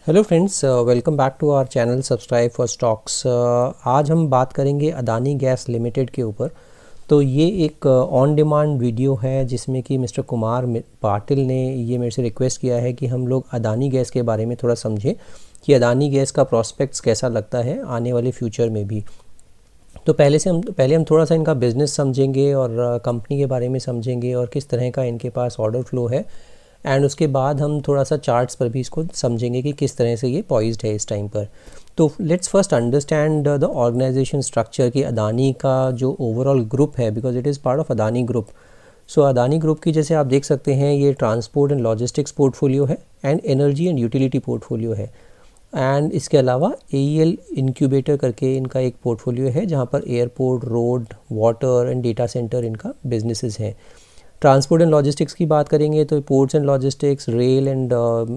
Hello friends, welcome back to our channel subscribe for stocks. आज हम बात करेंगे अदानी गैस लिमिटेड के ऊपर। तो ये एक ऑन डिमांड वीडियो है जिसमें कि मिस्टर कुमार पाटिल ने ये मेरे से रिक्वेस्ट किया है कि हम लोग अदानी गैस के बारे में थोड़ा समझें कि अदानी गैस का प्रॉस्पेक्ट्स कैसा लगता है आने वाले फ्यूचर में भी। तो पहले हम थोड़ा सा इनका बिज़नेस समझेंगे और कंपनी के बारे में समझेंगे और किस तरह का इनके पास ऑर्डर फ्लो है। एंड उसके बाद हम थोड़ा सा चार्ट्स पर भी इसको समझेंगे कि किस तरह से ये पॉइज्ड है इस टाइम पर। तो let's first understand the organisation structure कि अदानी का जो ओवरऑल ग्रुप है, because it is part of Adani group. So Adani group की जैसे आप देख सकते हैं ये ट्रांसपोर्ट एंड लॉजिस्टिक्स पोर्टफोलियो है and energy and utility portfolio है। एंड इसके अलावा AEL इंक्यूबेटर करके इनका एक पोर्टफोलियो है जहाँ पर airport, road, water and data centre इनका बिजनेसेस हैं। ट्रांसपोर्ट एंड लॉजिस्टिक्स की बात करेंगे तो ports and logistics, rail and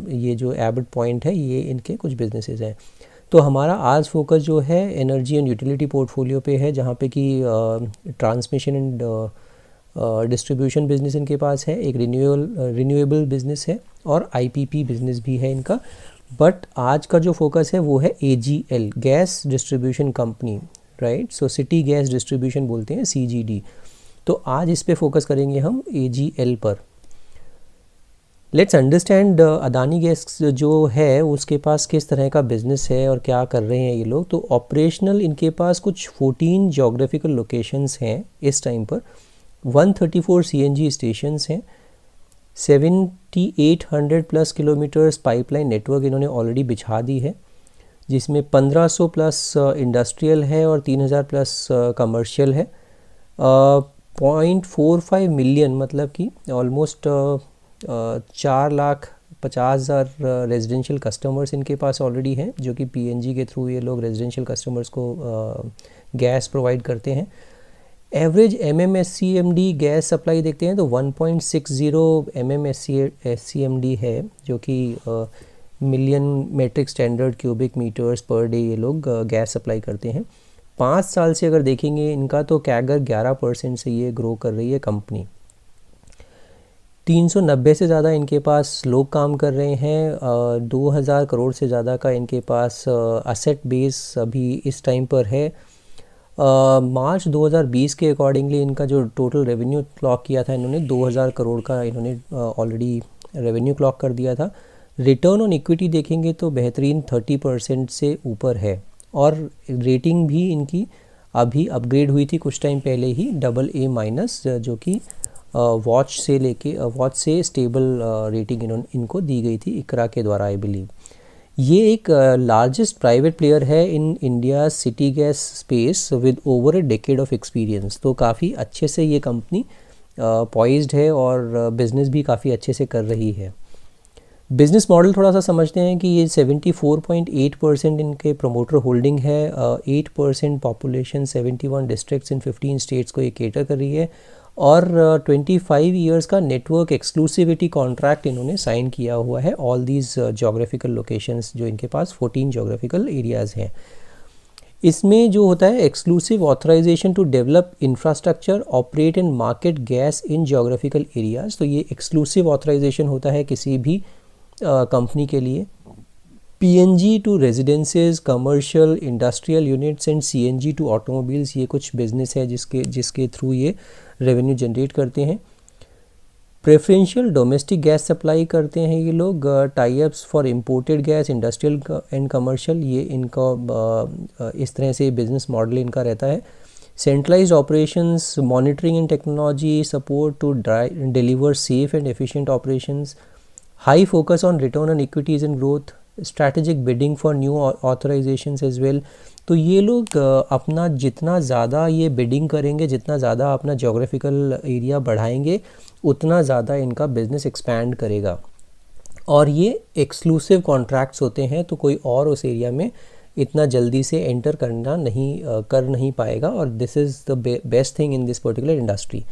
ये जो एबट पॉइंट है ये इनके कुछ बिजनेसेस हैं। तो हमारा आज फोकस जो है एनर्जी एंड यूटिलिटी पोर्टफोलियो पे है जहाँ पे कि ट्रांसमिशन एंड डिस्ट्रीब्यूशन बिजनेस इनके पास है, एक रिन्यूएबल बिजनेस है और IPP बिजनेस भी है इनका। बट आज का जो फोकस है वो है AGL, gas distribution company, right. So city gas distribution बोलते हैं, CGD। तो आज इस पे फोकस करेंगे हम AGL पर। लेट्स अंडरस्टैंड अदानी गैस जो है उसके पास किस तरह का बिजनेस है और क्या कर रहे हैं ये लोग। तो ऑपरेशनल इनके पास कुछ 14 जोग्राफिकल लोकेशंस हैं इस टाइम पर। 134 CNG स्टेशंस हैं, 7800 प्लस किलोमीटर्स पाइपलाइन नेटवर्क इन्होंने ऑलरेडी बिछा दी है, जिसमें 1500 प्लस इंडस्ट्रियल है और 3000 प्लस कमर्शियल है। 0.45 मिलियन मतलब कि ऑलमोस्ट 4,50,000 रेजिडेंशियल कस्टमर्स इनके पास ऑलरेडी हैं, जो कि PNG के थ्रू ये लोग रेजिडेंशियल कस्टमर्स को गैस प्रोवाइड करते हैं। एवरेज MMSCMD गैस सप्लाई देखते हैं तो 1.60 MMSCMD है, जो कि million metric standard cubic metres per day ये लोग गैस सप्लाई करते हैं। 5 साल से अगर देखेंगे इनका तो कैगर 11% से ये ग्रो कर रही है कंपनी। 390 से ज़्यादा इनके पास लोग काम कर रहे हैं। 2000 करोड़ से ज़्यादा का इनके पास असेट बेस अभी इस टाइम पर है। मार्च 2020 के अकॉर्डिंगली इनका जो टोटल रेवेन्यू क्लॉक किया था इन्होंने 2000 करोड़ का इन्होंने ऑलरेडी रेवेन्यू क्लॉक कर दिया था। रिटर्न ऑन इक्विटी देखेंगे तो बेहतरीन 30% से ऊपर है और रेटिंग भी इनकी अभी अपग्रेड हुई थी कुछ टाइम पहले ही, AA-, जो कि वॉच से स्टेबल रेटिंग इनको दी गई थी इकरा के द्वारा, आई बिलीव। ये एक लार्जेस्ट प्राइवेट प्लेयर है in India city gas space with over a decade of experience. तो काफ़ी अच्छे से ये कंपनी पॉइज्ड है और बिज़नेस भी काफ़ी अच्छे से कर रही है। बिज़नेस मॉडल थोड़ा सा समझते हैं कि ये 74.8% इनके प्रोमोटर होल्डिंग है। 8% पॉपुलेशन, 71 डिस्ट्रिक्ट्स इन 15 स्टेट्स को ये केटर कर रही है और 25 ईयर्स का नेटवर्क एक्सक्लूसिविटी कॉन्ट्रैक्ट इन्होंने साइन किया हुआ है ऑल दीज जोग्राफिकल लोकेशंस, जो इनके पास 14 जोग्राफिकल एरियाज़ हैं। इसमें जो होता है exclusive authorisation to develop infrastructure, operate and market gas in geographical areas. तो ये एक्सक्लूसिव ऑथराइजेशन होता है किसी भी कंपनी के लिए। PNG to residences, commercial, industrial units and CNG to automobiles, ये कुछ बिजनेस है जिसके थ्रू ये रेवेन्यू जनरेट करते हैं। प्रेफरेंशियल डोमेस्टिक गैस सप्लाई करते हैं ये लोग। Tie ups for imported gas, industrial and commercial, ये इनका इस तरह से बिजनेस मॉडल इनका रहता है। Centralised operations, monitoring and technology support to deliver safe and efficient operations, high focus on return on equities and growth, strategic bidding for new authorisations as well. तो ये लोग अपना जितना ज़्यादा ये बिडिंग करेंगे, जितना ज़्यादा अपना जोग्राफिकल एरिया बढ़ाएंगे, उतना ज़्यादा इनका बिजनेस एक्सपैंड करेगा। और ये एक्सक्लूसिव कॉन्ट्रैक्ट्स होते हैं, तो कोई और उस एरिया में इतना जल्दी से एंटर कर नहीं पाएगा और this is the best thing in this particular industry.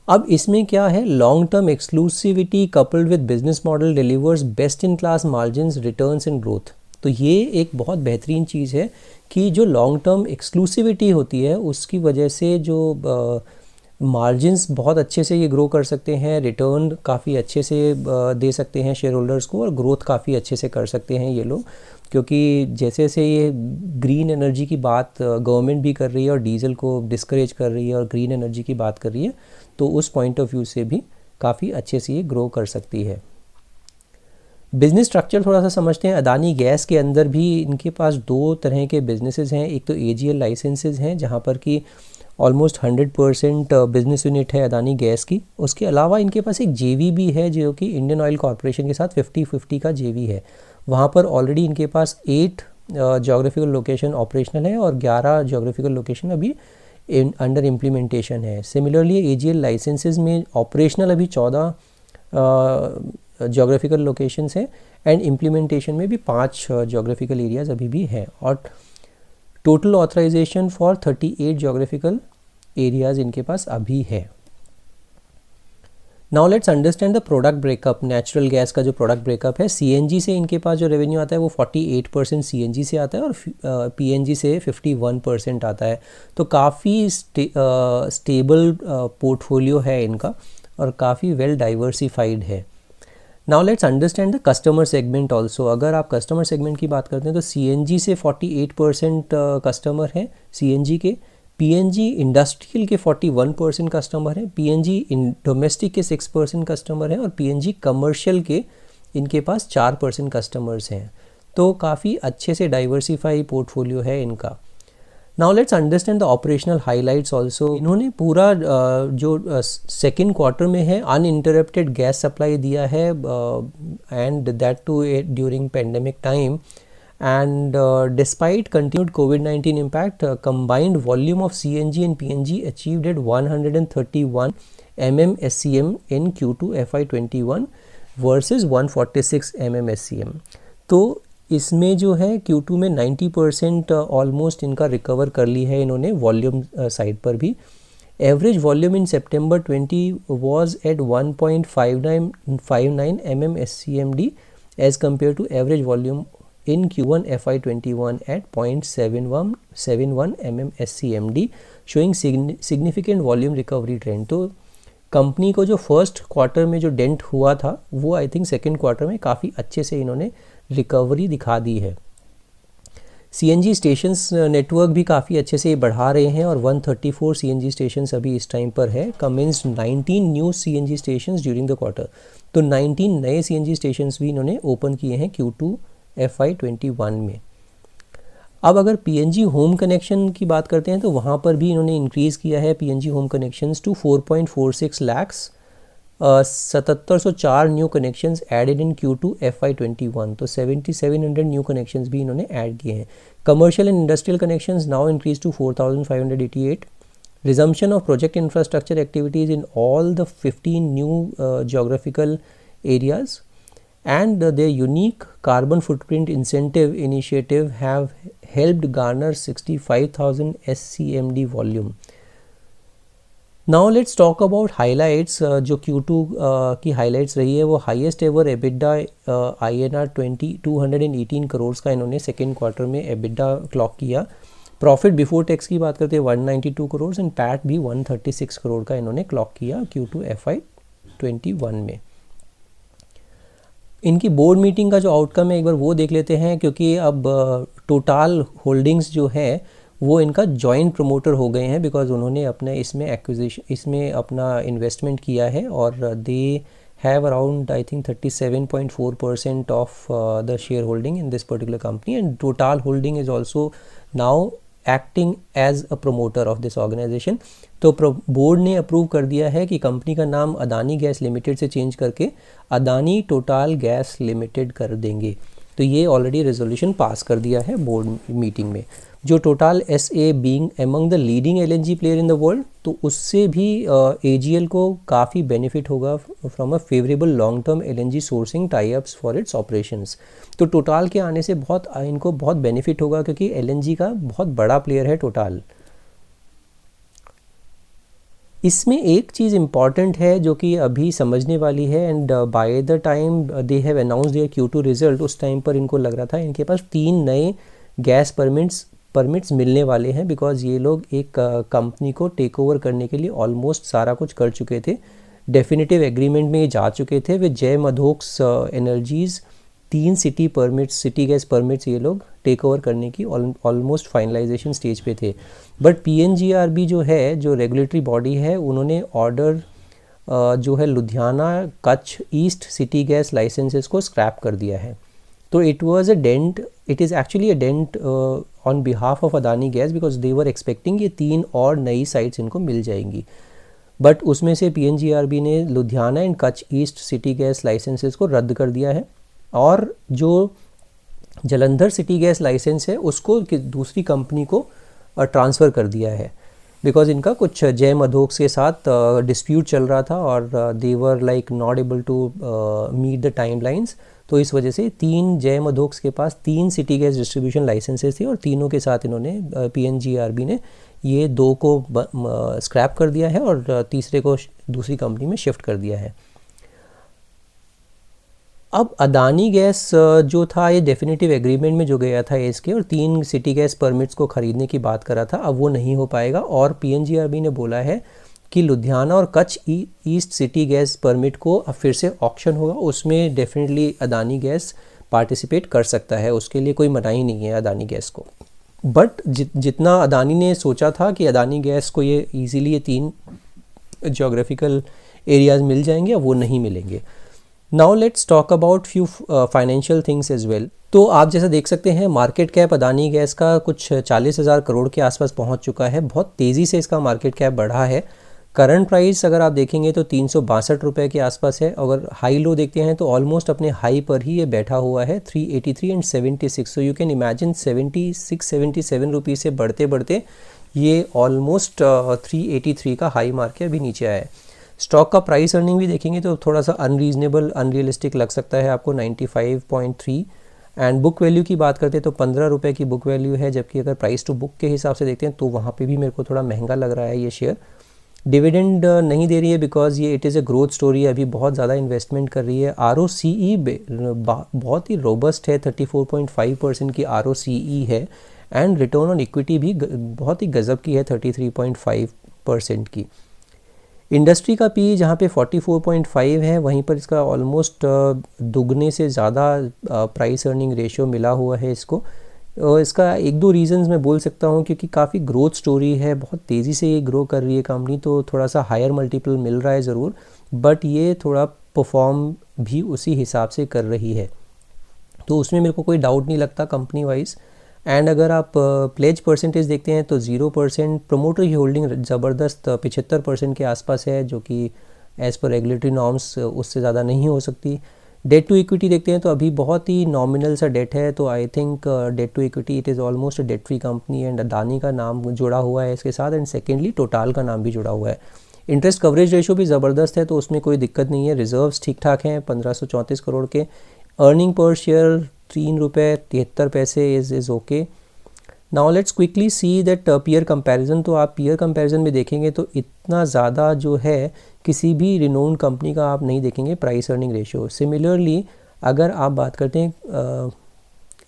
अब इसमें क्या है, long term exclusivity coupled with business model delivers best in class margins, returns and growth. तो ये एक बहुत बेहतरीन चीज़ है कि जो लॉन्ग टर्म एक्सक्लूसिविटी होती है उसकी वजह से जो मार्जिन्स बहुत अच्छे से ये ग्रो कर सकते हैं, रिटर्न काफ़ी अच्छे से दे सकते हैं शेयर होल्डर्स को, और ग्रोथ काफ़ी अच्छे से कर सकते हैं ये लोग, क्योंकि जैसे जैसे ये ग्रीन एनर्जी की बात गवर्नमेंट भी कर रही है और डीजल को डिस्करेज कर रही है और ग्रीन एनर्जी की बात कर रही है, तो उस पॉइंट ऑफ व्यू से भी काफ़ी अच्छे से ये ग्रो कर सकती है। बिज़नेस स्ट्रक्चर थोड़ा सा समझते हैं। अदानी गैस के अंदर भी इनके पास दो तरह के बिजनेसेस हैं। एक तो AGL लाइसेंसेज हैं, जहाँ पर कि ऑलमोस्ट 100% बिजनेस यूनिट है अदानी गैस की। उसके अलावा इनके पास एक JV भी है, जो कि इंडियन ऑयल कॉरपोरेशन के साथ 50-50 का JV है। वहाँ पर ऑलरेडी इनके पास 8 जोग्राफिकल लोकेशन ऑपरेशनल है और 11 जोग्राफिकल लोकेशन अभी अंडर इम्प्लीमेंटेशन है। सिमिलरली AGL लाइसेंसेज में ऑपरेशनल अभी 14 जोग्राफिकल लोकेशंस हैं, एंड इम्प्लीमेंटेशन में भी 5 जोग्राफिकल एरियाज़ अभी भी हैं, और total authorisation for 38 geographical areas इनके पास अभी है। Now let's understand the product breakup. Natural gas का जो प्रोडक्ट ब्रेकअप है, CNG से इनके पास जो रेवेन्यू आता है वो 48% CNG से आता है और PNG से 51% आता है। तो काफ़ी स्टेबल पोर्टफोलियो है इनका और काफ़ी वेल डाइवर्सिफाइड है। Now let's understand the customer segment also. अगर आप कस्टमर सेगमेंट की बात करते हैं तो CNG से 48% कस्टमर हैं CNG के, PNG इंडस्ट्रियल के 41% कस्टमर हैं, PNG डोमेस्टिक के 6% कस्टमर हैं, और PNG कमर्शियल के इनके पास 4% कस्टमर्स हैं। तो काफ़ी अच्छे से डाइवर्सिफाई पोर्टफोलियो है इनका। Now let's understand the operational highlights also. इन्होंने पूरा जो सेकेंड क्वार्टर में है अनइंटरप्टेड गैस सप्लाई दिया है, and that too during pandemic time, and despite continued COVID-19 impact, combined volume of CNG and PNG achieved at 131 MMSCM in Q2 FY21 versus 146 MMSCM। तो इसमें जो है Q2 में 90% almost इनका रिकवर कर ली है इन्होंने वॉल्यूम साइड पर भी। Average volume in September 20 was at 1.59 MMSCMD as compared to average volume in Q1 FY21 at 0.71 MMSCMD, showing significant volume recovery trend। तो कंपनी को जो फर्स्ट क्वार्टर में जो डेंट हुआ था वो आई थिंक सेकेंड क्वार्टर में काफ़ी अच्छे से इन्होंने रिकवरी दिखा दी है। CNG स्टेशंस नेटवर्क भी काफ़ी अच्छे से बढ़ा रहे हैं और 134 CNG स्टेशंस अभी इस टाइम पर है। Commenced 19 new CNG stations during the quarter. तो 19 नए CNG स्टेशंस भी इन्होंने ओपन किए हैं Q2 FY21 में। अब अगर PNG होम कनेक्शन की बात करते हैं तो वहाँ पर भी इन्होंने इंक्रीज़ किया है PNG home connections to 4.46 lakhs. 7704 new connections added in Q2 FY21। तो 7700 न्यू कनेक्शंस भी इन्होंने ऐड किए हैं। Commercial and industrial connections now increase to 4588। Resumption of project infrastructure activities in all the 15 new geographical areas and their unique carbon footprint incentive initiative have helped garner 65,000 SCMD volume। Now let's talk about highlights। जो Q2 की highlights रही है वो highest ever EBITDA INR 218 crore का इन्होंने second quarter में EBITDA clock किया। Profit before tax की बात करते हैं 192 करोड़ एंड पैट भी 136 करोड़ का इन्होंने क्लॉक किया Q2 FY21 में। इनकी बोर्ड मीटिंग का जो आउटकम है एक बार वो देख लेते हैं, क्योंकि अब टोटल होल्डिंग्स जो है वो इनका जॉइंट प्रमोटर हो गए हैं, बिकॉज उन्होंने अपने इसमें अपना इन्वेस्टमेंट किया है और they have around I think 37.4% of the share holding in this particular company, and total holding is also now acting as a promoter of this organisation. तो बोर्ड ने अप्रूव कर दिया है कि कंपनी का नाम अदानी गैस लिमिटेड से change करके अदानी टोटल गैस लिमिटेड कर देंगे। तो ये ऑलरेडी रेजोल्यूशन पास कर दिया है बोर्ड मीटिंग में। जो total SA being among the leading LNG player in the world, तो उससे भी AGL को काफ़ी बेनिफिट होगा from a favourable long term LNG sourcing tie ups for its operations. तो टोटल के आने से इनको बहुत बेनिफिट होगा, क्योंकि LNG का बहुत बड़ा प्लेयर है टोटल। इसमें एक चीज़ इम्पॉर्टेंट है जो कि अभी समझने वाली है, and by the time they have announce their Q2 result, उस टाइम पर इनको लग रहा था इनके पास 3 नए गैस परमिट्स परमिट्स मिलने वाले हैं, बिकॉज ये लोग एक कंपनी को टेक ओवर करने के लिए ऑलमोस्ट सारा कुछ कर चुके थे, डेफिनेटिव एग्रीमेंट में ये जा चुके थे विद जय मधोक्स एनर्जीज़। 3 सिटी गैस परमिट्स ये लोग टेक ओवर करने की ऑलमोस्ट फाइनलाइजेशन स्टेज पे थे। बट PNGRB जो है, जो रेगुलेटरी बॉडी है, उन्होंने ऑर्डर जो है Ludhiana Kutch east city gas licences को स्क्रैप कर दिया है। तो it is actually a dent on behalf of Adani gas, because they were expecting ये 3 और नई साइट्स इनको मिल जाएंगी। बट उसमें से PNGRB ने Ludhiana and Kutch east city gas licences को रद्द कर दिया है, और जो जलंधर सिटी गैस लाइसेंस है उसको दूसरी कंपनी को ट्रांसफ़र कर दिया है, बिकॉज इनका कुछ जय मधोक्स के साथ डिस्प्यूट चल रहा था और they were like not able to meet the timelines. तो इस वजह से जय मधोक्स के पास 3 सिटी गैस डिस्ट्रीब्यूशन लाइसेंसेस थे, और तीनों के साथ इन्होंने PNGRB ने ये 2 को स्क्रैप कर दिया है और तीसरे को दूसरी कंपनी में शिफ्ट कर दिया है। अब अदानी गैस जो था, ये डेफिनेटिव एग्रीमेंट में जो गया था इसके, और 3 सिटी गैस परमिट्स को ख़रीदने की बात कर रहा था, अब वो नहीं हो पाएगा। और PNGRB ने बोला है कि लुधियाना और Kutch east city gas permit को अब फिर से ऑक्शन होगा, उसमें डेफिनेटली अदानी गैस पार्टिसिपेट कर सकता है, उसके लिए कोई मनाही नहीं है अदानी गैस को। बट जितना अदानी ने सोचा था कि अदानी गैस को ये ईज़िली ये 3 जोग्राफिकल एरियाज़ मिल जाएंगे, अब वो नहीं मिलेंगे। Now let's talk about few financial things as well. तो आप जैसा देख सकते हैं, मार्केट कैप अदानी गैस का कुछ 40,000 करोड़ के आसपास पहुंच चुका है। बहुत तेज़ी से इसका मार्केट कैप बढ़ा है। करंट प्राइस अगर आप देखेंगे तो 362 रुपये के आसपास है। अगर हाई लो देखते हैं तो ऑलमोस्ट अपने हाई पर ही ये बैठा हुआ है, 383 and 76। So you can imagine 76-77 rupees से बढ़ते बढ़ते ये ऑलमोस्ट 383 का हाई मार्क है, अभी नीचे आया है। स्टॉक का प्राइस अर्निंग भी देखेंगे तो थोड़ा सा अनरियलिस्टिक लग सकता है आपको, 95.3। एंड बुक वैल्यू की बात करते हैं तो 15 रुपये की बुक वैल्यू है, जबकि अगर प्राइस टू बुक के हिसाब से देखते हैं तो वहाँ पे भी मेरे को थोड़ा महंगा लग रहा है ये शेयर। डिविडेंड नहीं दे रही है बिकॉज ये it is a growth story, अभी बहुत ज़्यादा इन्वेस्टमेंट कर रही है। ROCE बहुत ही रोबस्ट है, 34.5% की ROCE है, एंड रिटर्न ऑन इक्विटी भी बहुत ही गज़ब की है, 33.5% की। इंडस्ट्री का पी जहाँ पे 44.5 है, वहीं पर इसका ऑलमोस्ट दुगने से ज़्यादा प्राइस अर्निंग रेशियो मिला हुआ है इसको। इसका 1-2 रीज़न्स मैं बोल सकता हूँ, क्योंकि काफ़ी ग्रोथ स्टोरी है, बहुत तेज़ी से ये ग्रो कर रही है कंपनी, तो थोड़ा सा हायर मल्टीपल मिल रहा है ज़रूर, बट ये थोड़ा परफॉर्म भी उसी हिसाब से कर रही है, तो उसमें मेरे को कोई डाउट नहीं लगता कंपनी वाइज। एंड अगर आप प्लेज परसेंटेज देखते हैं तो 0%, प्रोमोटर की होल्डिंग ज़बरदस्त 75% के आसपास है, जो कि एज़ पर रेगुलेटरी नॉर्म्स उससे ज़्यादा नहीं हो सकती। डेट टू इक्विटी देखते हैं तो अभी बहुत ही नॉमिनल सा डेट है, तो I think debt to equity it is almost a debt free company, and Adani का नाम जुड़ा हुआ है इसके साथ, एंड सेकेंडली टोटाल का नाम भी जुड़ा हुआ है। इंटरेस्ट कवरेज रेशो भी ज़बरदस्त है, तो उसमें कोई दिक्कत नहीं है। रिजर्व्स ठीक ठाक हैं 1534 करोड़ के। अर्निंग पर शेयर 3 रुपये 73 पैसे is okay. Now let's quickly see that peer comparison. तो आप पीयर कंपैरिजन में देखेंगे तो इतना ज़्यादा जो है किसी भी रिनोन्ड कंपनी का आप नहीं देखेंगे प्राइस अर्निंग रेशियो। सिमिलरली अगर आप बात करते हैं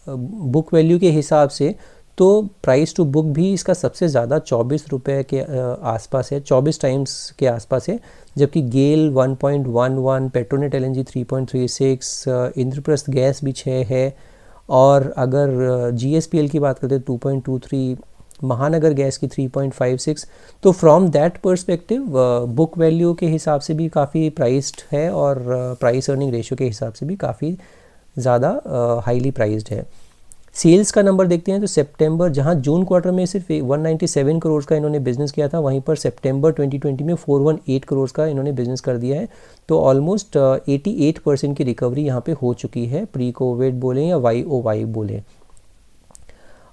बुक वैल्यू के हिसाब से, तो प्राइस टू बुक भी इसका सबसे ज़्यादा 24 रुपये के आसपास है, 24 टाइम्स के आसपास है, जबकि गेल 1.11, पेट्रोनेट LNG 3.36, इंद्रप्रस्थ गैस भी 6 है, और अगर GSPL की बात करते हैं 2.23, महानगर गैस की 3.56। तो from that perspective book value के हिसाब से भी काफ़ी प्राइस्ड है, और प्राइस अर्निंग रेशियो के हिसाब से भी काफ़ी ज़्यादा हाईली प्राइस्ड है। सेल्स का नंबर देखते हैं तो सितंबर, जहां जून क्वार्टर में सिर्फ 197 करोड़ का इन्होंने बिज़नेस किया था, वहीं पर सितंबर 2020 में 418 करोड़ का इन्होंने बिज़नेस कर दिया है। तो ऑलमोस्ट 88% की रिकवरी यहाँ पे हो चुकी है, प्री कोविड बोलें या YOY बोलें।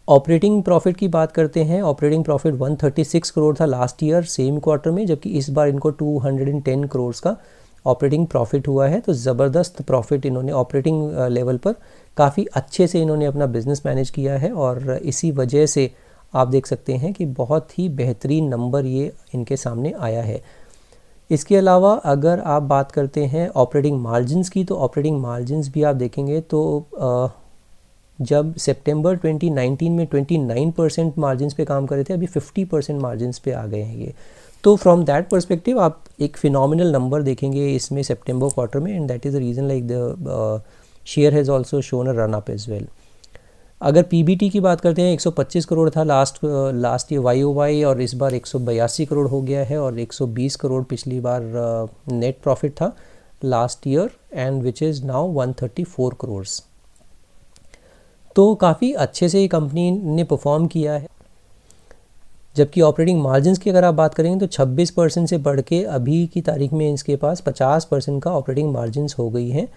ऑपरेटिंग प्रॉफिट की बात करते हैं, ऑपरेटिंग प्रॉफिट 136 करोड़ था लास्ट ईयर सेम क्वार्टर में, जबकि इस बार इनको 210 करोड़ का ऑपरेटिंग प्रॉफिट हुआ है। तो ज़बरदस्त प्रॉफिट इन्होंने ऑपरेटिंग लेवल पर काफ़ी अच्छे से इन्होंने अपना बिज़नेस मैनेज किया है, और इसी वजह से आप देख सकते हैं कि बहुत ही बेहतरीन नंबर ये इनके सामने आया है। इसके अलावा अगर आप बात करते हैं ऑपरेटिंग मार्जिन्स की, तो ऑपरेटिंग मार्जिन्स भी आप देखेंगे तो जब सितंबर 2019 में 29% मार्जिन्स पे काम कर रहे थे, अभी 50% मार्जिन्स पे आ गए हैं ये। तो फ्रॉम दैट पर्सपेक्टिव आप एक फिनोमिनल नंबर देखेंगे इसमें सितंबर क्वार्टर में, and that is the reason like the share has also shown a run up as well. अगर पीबीटी की बात करते हैं, 125 करोड़ था लास्ट ईयर YOY, और इस बार 182 करोड़ हो गया है, और 120 करोड़ पिछली बार नेट प्रॉफिट था last year, and which is now 134 crore. तो काफ़ी अच्छे से ये कंपनी ने परफॉर्म किया है। जबकि ऑपरेटिंग मार्जिन्स की अगर आप बात करेंगे तो 26% से बढ़ के अभी की तारीख में इसके पास 50% का ऑपरेटिंग मार्जिन्स हो गई हैं।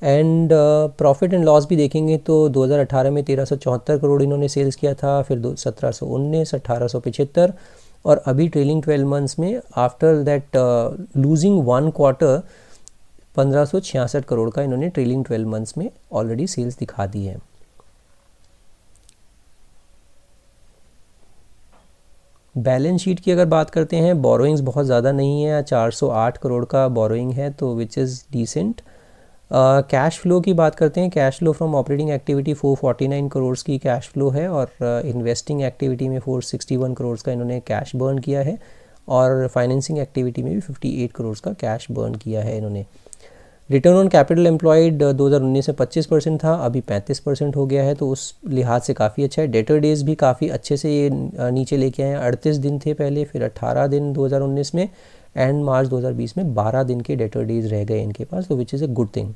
एंड प्रॉफिट एंड लॉस भी देखेंगे तो 2018 में 1374 करोड़ इन्होंने सेल्स किया था, फिर 1719, 1875, और अभी ट्रेलिंग 12 मंथ्स में after that losing 1 quarter 1566 crore का इन्होंने ट्रेलिंग 12 मंथ्स में ऑलरेडी सेल्स दिखा दी है। बैलेंस शीट की अगर बात करते हैं, बोरोइंग्स बहुत ज़्यादा नहीं है, 408 करोड़ का बोरोइंग है, तो which is decent. Cash flow की बात करते हैं, cash flow from operating activity 449 crore की कैश फ्लो है, और इन्वेस्टिंग एक्टिविटी में 461 करोड़ का इन्होंने कैश बर्न किया है, और फाइनेंसिंग एक्टिविटी में भी 58 करोड़ का कैश बर्न किया है इन्होंने। रिटर्न ऑन कैपिटल एम्प्लॉयड 2019 में 25% था, अभी 35% हो गया है, तो उस लिहाज से काफ़ी अच्छा है। डेटर डेज़ भी काफ़ी अच्छे से ये नीचे लेके आए हैं, 38 दिन थे पहले, फिर 18 दिन 2019 में, एंड मार्च 2020 में 12 दिन के डेटर डेज रह गए इनके पास, तो which is a good thing.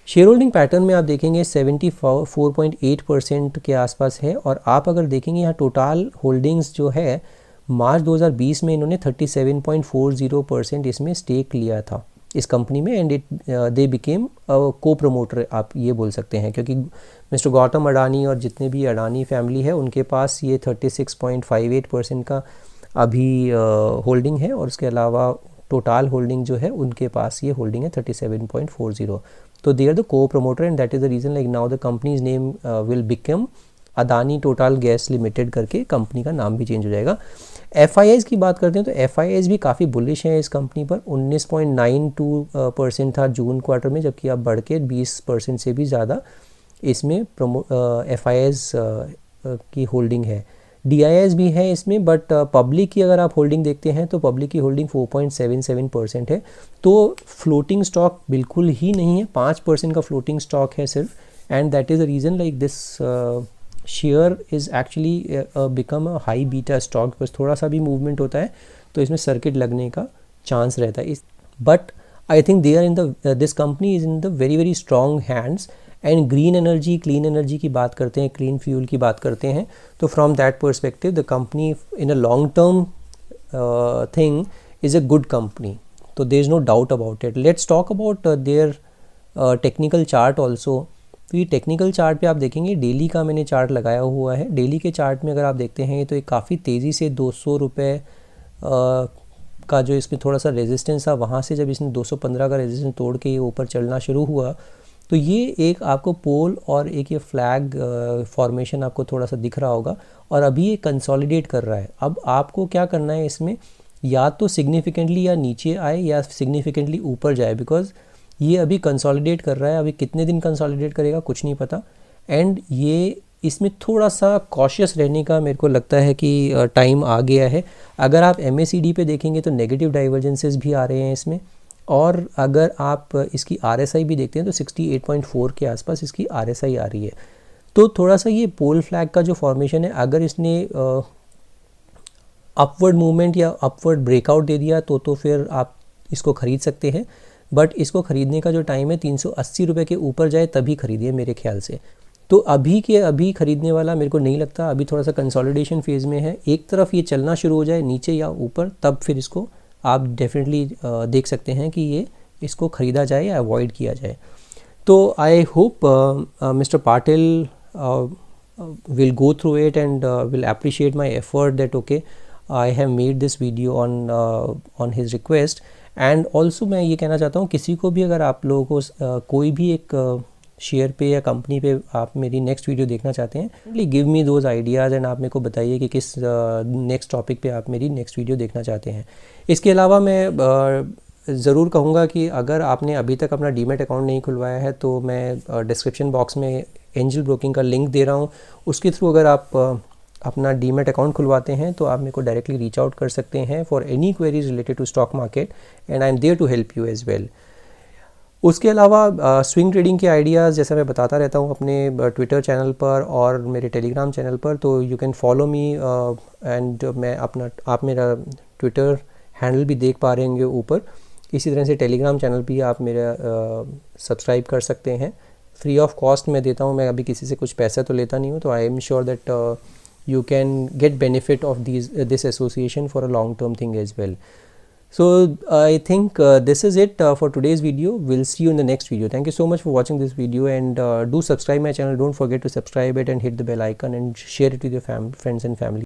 Share holding pattern में आप देखेंगे 74.8% के आसपास है, और आप अगर देखेंगे यहाँ टोटल होल्डिंग्स जो है मार्च 2020 में इन्होंने 37.40% इसमें स्टेक लिया था इस कंपनी में, एंड दे बिकेम को प्रोमोटर आप ये बोल सकते हैं, क्योंकि मिस्टर गौतम अडानी और जितने भी अडानी फैमिली है उनके पास ये 36.58% का अभी होल्डिंग है, और उसके अलावा टोटल होल्डिंग जो है उनके पास ये होल्डिंग है 37.40। तो दे आर द को promoter, and that is the reason like now the companies name will become Adani total gas limited करके कंपनी का नाम भी चेंज हो जाएगा। FIIs की बात करते हैं तो FIIs भी काफ़ी बुलिश हैं इस कंपनी पर, 19.92% था जून क्वार्टर में, जबकि अब बढ़ के 20% से भी ज़्यादा इसमें FIIs की होल्डिंग है। DIIs भी है इसमें, बट पब्लिक की अगर आप होल्डिंग देखते हैं तो पब्लिक की होल्डिंग 4.77% है, तो फ्लोटिंग स्टॉक बिल्कुल ही नहीं है, 5% का फ्लोटिंग स्टॉक है सिर्फ, and that is the reason like this share is actually become a high beta stock. बस थोड़ा सा भी मूवमेंट होता है तो इसमें सर्किट लगने का चांस रहता है, but I think they are in the this company is in the very very strong hands. And green energy, clean energy की बात करते हैं, क्लीन फ्यूल की बात करते हैं, तो from that perspective the company in a long term thing is a good company, तो there is no doubt about it. Let's talk about their technical chart also. तो ये टेक्निकल चार्ट पे आप देखेंगे, डेली का मैंने चार्ट लगाया हुआ है। डेली के चार्ट में अगर आप देखते हैं तो ये काफ़ी तेज़ी से 200 रुपये का जो इसमें थोड़ा सा रेजिस्टेंस था, वहाँ से जब इसने 215 का रेजिस्टेंस तोड़ के ये ऊपर चलना शुरू हुआ, तो ये एक आपको पोल और एक ये फ्लैग फॉर्मेशन आपको थोड़ा सा दिख रहा होगा, और अभी ये कंसोलिडेट कर रहा है। अब आपको क्या करना है इसमें, या तो सिग्निफिकेंटली या नीचे आए या सिग्निफिकेंटली ऊपर जाए, बिकॉज ये अभी कंसोलिडेट कर रहा है। अभी कितने दिन कंसोलिडेट करेगा कुछ नहीं पता, एंड ये इसमें थोड़ा सा कॉशियस रहने का मेरे को लगता है कि टाइम आ गया है। अगर आप MACD पे देखेंगे तो नेगेटिव डाइवर्जेंसेस भी आ रहे हैं इसमें, और अगर आप इसकी RSI भी देखते हैं तो 68.4 के आसपास इसकी RSI आ रही है। तो थोड़ा सा ये पोल फ्लैग का जो फॉर्मेशन है, अगर इसने अपवर्ड मूवमेंट या अपवर्ड ब्रेकआउट दे दिया तो फिर आप इसको ख़रीद सकते हैं, बट इसको ख़रीदने का जो टाइम है 380 रुपये के ऊपर जाए तभी ख़रीदिए मेरे ख्याल से। तो अभी ख़रीदने वाला मेरे को नहीं लगता, अभी थोड़ा सा कंसोलिडेशन फेज़ में है। एक तरफ ये चलना शुरू हो जाए नीचे या ऊपर, तब फिर इसको आप डेफिनेटली देख सकते हैं कि ये इसको ख़रीदा जाए या अवॉइड किया जाए। तो I hope mister Patil will go through it and will appreciate my effort that okay I have made this video on his request. And also मैं ये कहना चाहता हूँ, किसी को भी अगर आप लोगों को कोई भी एक शेयर पे या कंपनी पे आप मेरी नेक्स्ट वीडियो देखना चाहते हैं, please give me those ideas and आप मेरे को बताइए कि किस नेक्स्ट टॉपिक पे आप मेरी नेक्स्ट वीडियो देखना चाहते हैं। इसके अलावा मैं ज़रूर कहूँगा कि अगर आपने अभी तक अपना डीमैट अकाउंट नहीं खुलवाया है तो मैं डिस्क्रिप्शन बॉक्स में एंजल ब्रोकिंग का लिंक दे रहा हूँ, उसके थ्रू अगर आप अपना डीमैट अकाउंट खुलवाते हैं तो आप मेरे को डायरेक्टली रीच आउट कर सकते हैं for any queries related to stock market, and I am there to help you as well. उसके अलावा स्विंग ट्रेडिंग के आइडियाज़ जैसे मैं बताता रहता हूँ अपने ट्विटर चैनल पर और मेरे टेलीग्राम चैनल पर, तो you can follow me and मैं अपना आप मेरा ट्विटर हैंडल भी देख पा रहे होंगे ऊपर। इसी तरह से टेलीग्राम चैनल भी आप मेरा सब्सक्राइब कर सकते हैं, फ्री ऑफ कॉस्ट मैं देता हूँ, मैं अभी किसी से कुछ पैसा तो लेता नहीं हूँ, तो I am sure that you can get benefit of this association for a long term thing as well. So I think this is it for today's video. We'll see you in the next video. Thank you so much for watching this video, and do subscribe my channel. Don't forget to subscribe it and hit the bell icon and share it with your friends and family.